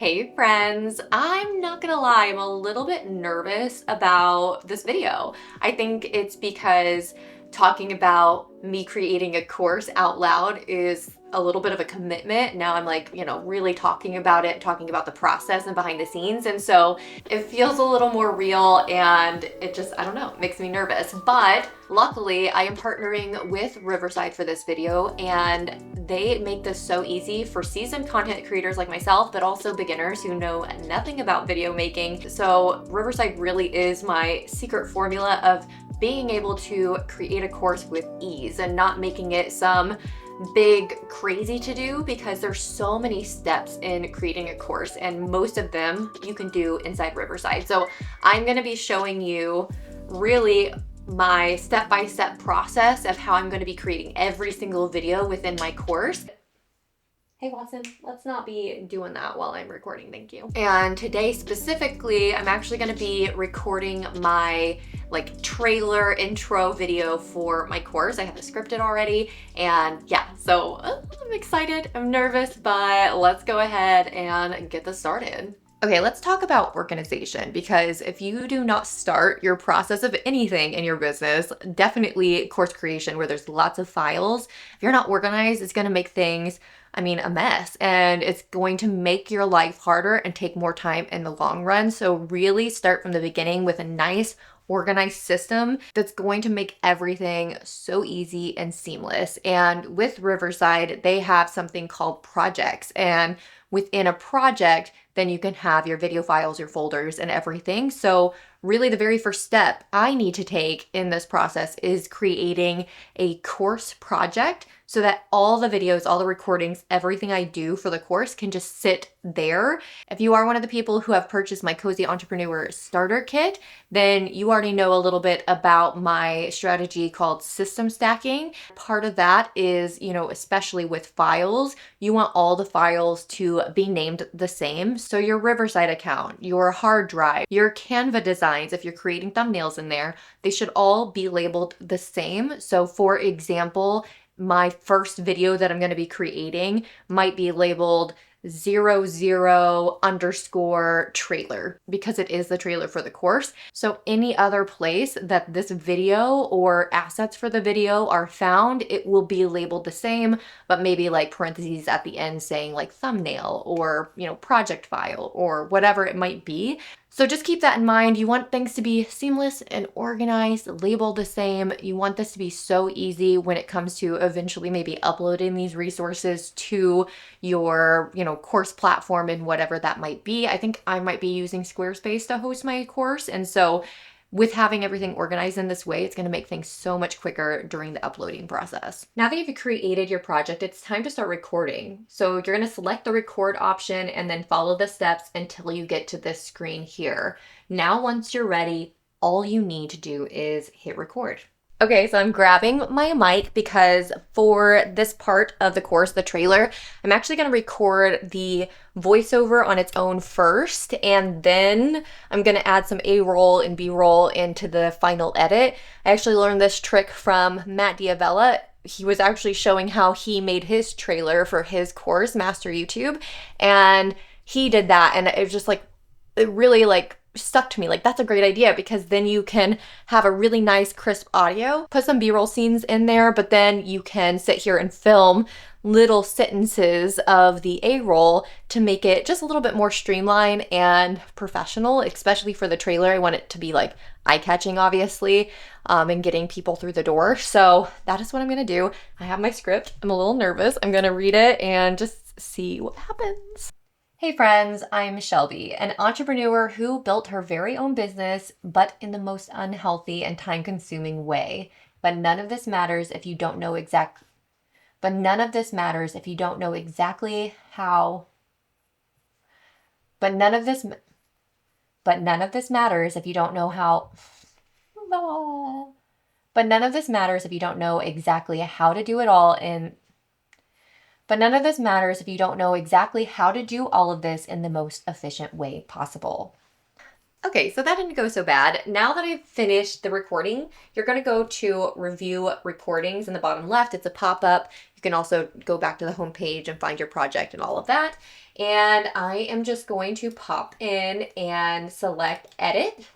Hey friends, I'm not gonna lie, I'm a little bit nervous about this video. I think it's because talking about me creating a course out loud is a little bit of a commitment. Now I'm like, really talking about it, talking about the process and behind the scenes. And so it feels a little more real and it just, I don't know, makes me nervous. But luckily I am partnering with Riverside for this video and they make this so easy for seasoned content creators like myself, but also beginners who know nothing about video making. So Riverside really is my secret formula of being able to create a course with ease and not making it some big crazy to do, because there's so many steps in creating a course and most of them you can do inside Riverside. So I'm going to be showing you really my step-by-step process of how I'm going to be creating every single video within my course. Hey Watson, let's not be doing that while I'm recording, thank you. And today specifically, I'm actually gonna be recording my trailer intro video for my course. I have it scripted already, and yeah, so I'm excited, I'm nervous, but let's go ahead and get this started. Okay, let's talk about organization, because if you do not start your process of anything in your business, definitely course creation where there's lots of files, if you're not organized, it's gonna make things, a mess, and it's going to make your life harder and take more time in the long run. So really start from the beginning with a nice organized system that's going to make everything so easy and seamless. And with Riverside, they have something called projects, and within a project, then you can have your video files, your folders, and everything. So really the very first step I need to take in this process is creating a course project so that all the videos, all the recordings, everything I do for the course can just sit there. If you are one of the people who have purchased my Cozy Entrepreneur Starter Kit, then you already know a little bit about my strategy called system stacking. Part of that is, especially with files, you want all the files to be named the same. So your Riverside account, your hard drive, your Canva designs, if you're creating thumbnails in there, they should all be labeled the same. So for example, my first video that I'm going to be creating might be labeled 00 _ trailer, because it is the trailer for the course. So any other place that this video or assets for the video are found, it will be labeled the same, but maybe like parentheses at the end saying like thumbnail or, project file or whatever it might be. So just keep that in mind. You want things to be seamless and organized, labeled the same. You want this to be so easy when it comes to eventually maybe uploading these resources to your, course platform and whatever that might be. I think I might be using Squarespace to host my course. And so with having everything organized in this way, it's going to make things so much quicker during the uploading process. Now that you've created your project, it's time to start recording. So you're going to select the record option and then follow the steps until you get to this screen here. Now, once you're ready, all you need to do is hit record. Okay, so I'm grabbing my mic because for this part of the course, the trailer, I'm actually going to record the voiceover on its own first, and then I'm going to add some A-roll and B-roll into the final edit. I actually learned this trick from Matt Diavella. He was actually showing how he made his trailer for his course, Master YouTube, and he did that, and it was just it really stuck to me. That's a great idea, because then you can have a really nice crisp audio, put some B-roll scenes in there, but then you can sit here and film little sentences of the A-roll to make it just a little bit more streamlined and professional, especially for the trailer. I want it to be eye-catching, obviously, and getting people through the door. So that is what I'm gonna do. I have my script. I'm a little nervous. I'm gonna read it and just see what happens. Hey friends, I'm Shelby, an entrepreneur who built her very own business, but in the most unhealthy and time-consuming way. But none of this matters if you don't know exactly how. But none of this matters if you don't know how. But none of this matters if you don't know exactly how to do it all in. But none of this matters if you don't know exactly how to do all of this in the most efficient way possible. Okay, so that didn't go so bad. Now that I've finished the recording, you're gonna go to review recordings in the bottom left. It's a pop-up. You can also go back to the home page and find your project and all of that. and I am just going to pop in and select edit.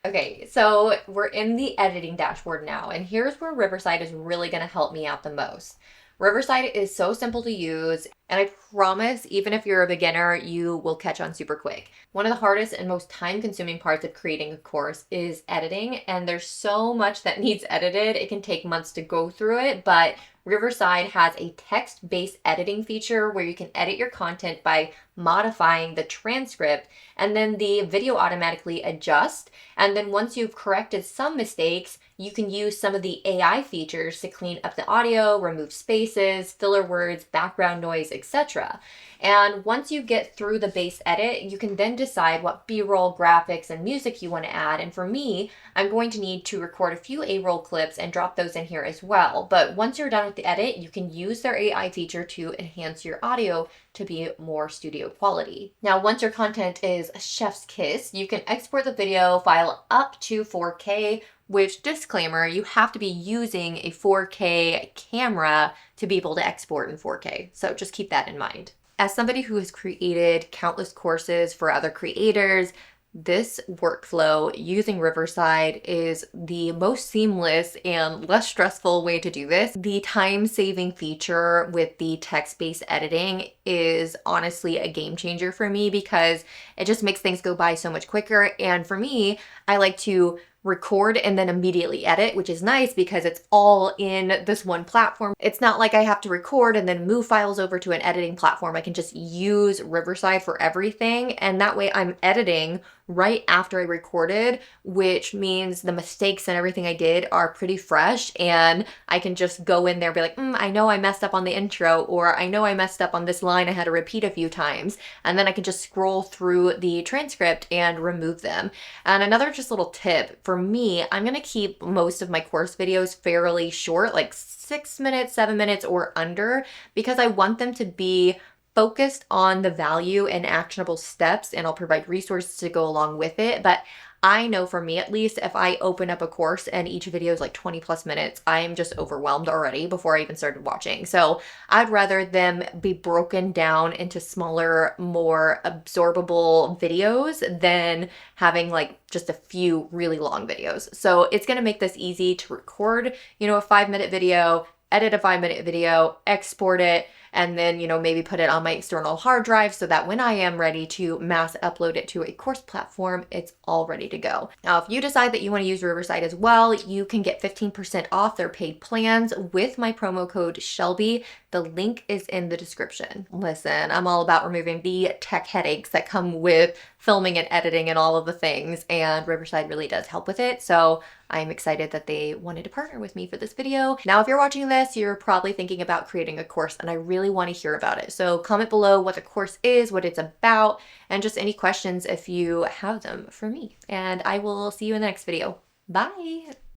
Okay, so we're in the editing dashboard now, and here's where Riverside is really going to help me out the most. Riverside is so simple to use, and I promise, even if you're a beginner, you will catch on super quick. One of the hardest and most time-consuming parts of creating a course is editing, and there's so much that needs edited. It can take months to go through it, but Riverside has a text-based editing feature where you can edit your content by modifying the transcript, and then the video automatically adjusts. And then once you've corrected some mistakes, you can use some of the AI features to clean up the audio, remove spaces, filler words, background noise, etc. And once you get through the base edit, you can then decide what B-roll, graphics, and music you want to add. And for me, I'm going to need to record a few A-roll clips and drop those in here as well. But once you're done with the edit, you can use their AI feature to enhance your audio to be more studio quality. Now, once your content is chef's kiss, you can export the video file up to 4K, which, disclaimer, you have to be using a 4K camera to be able to export in 4K. So just keep that in mind. As somebody who has created countless courses for other creators, this workflow using Riverside is the most seamless and less stressful way to do this. The time-saving feature with the text-based editing is honestly a game changer for me because it just makes things go by so much quicker. And for me, I like to record and then immediately edit, which is nice because it's all in this one platform. It's not like I have to record and then move files over to an editing platform. I can just use Riverside for everything, and that way I'm editing right after I recorded, which means the mistakes and everything I did are pretty fresh, and I can just go in there and be like, I know I messed up on the intro, or I know I messed up on this line I had to repeat a few times, and then I can just scroll through the transcript and remove them. And another just little tip, for me, I'm gonna keep most of my course videos fairly short, like 6 minutes, 7 minutes or under, because I want them to be focused on the value and actionable steps, and I'll provide resources to go along with it. But I know for me, at least, if I open up a course and each video is like 20 plus minutes, I'm just overwhelmed already before I even started watching. So I'd rather them be broken down into smaller, more absorbable videos than having like just a few really long videos. So it's going to make this easy to record, a 5-minute video, edit a 5-minute video, export it, and then, maybe put it on my external hard drive so that when I am ready to mass upload it to a course platform, it's all ready to go. Now, if you decide that you want to use Riverside as well, you can get 15% off their paid plans with my promo code Shelby. The link is in the description. Listen, I'm all about removing the tech headaches that come with filming and editing and all of the things, and Riverside really does help with it. So I'm excited that they wanted to partner with me for this video. Now, if you're watching this, you're probably thinking about creating a course, and I really want to hear about it. So comment below what the course is, what it's about, and just any questions if you have them for me. And I will see you in the next video. Bye.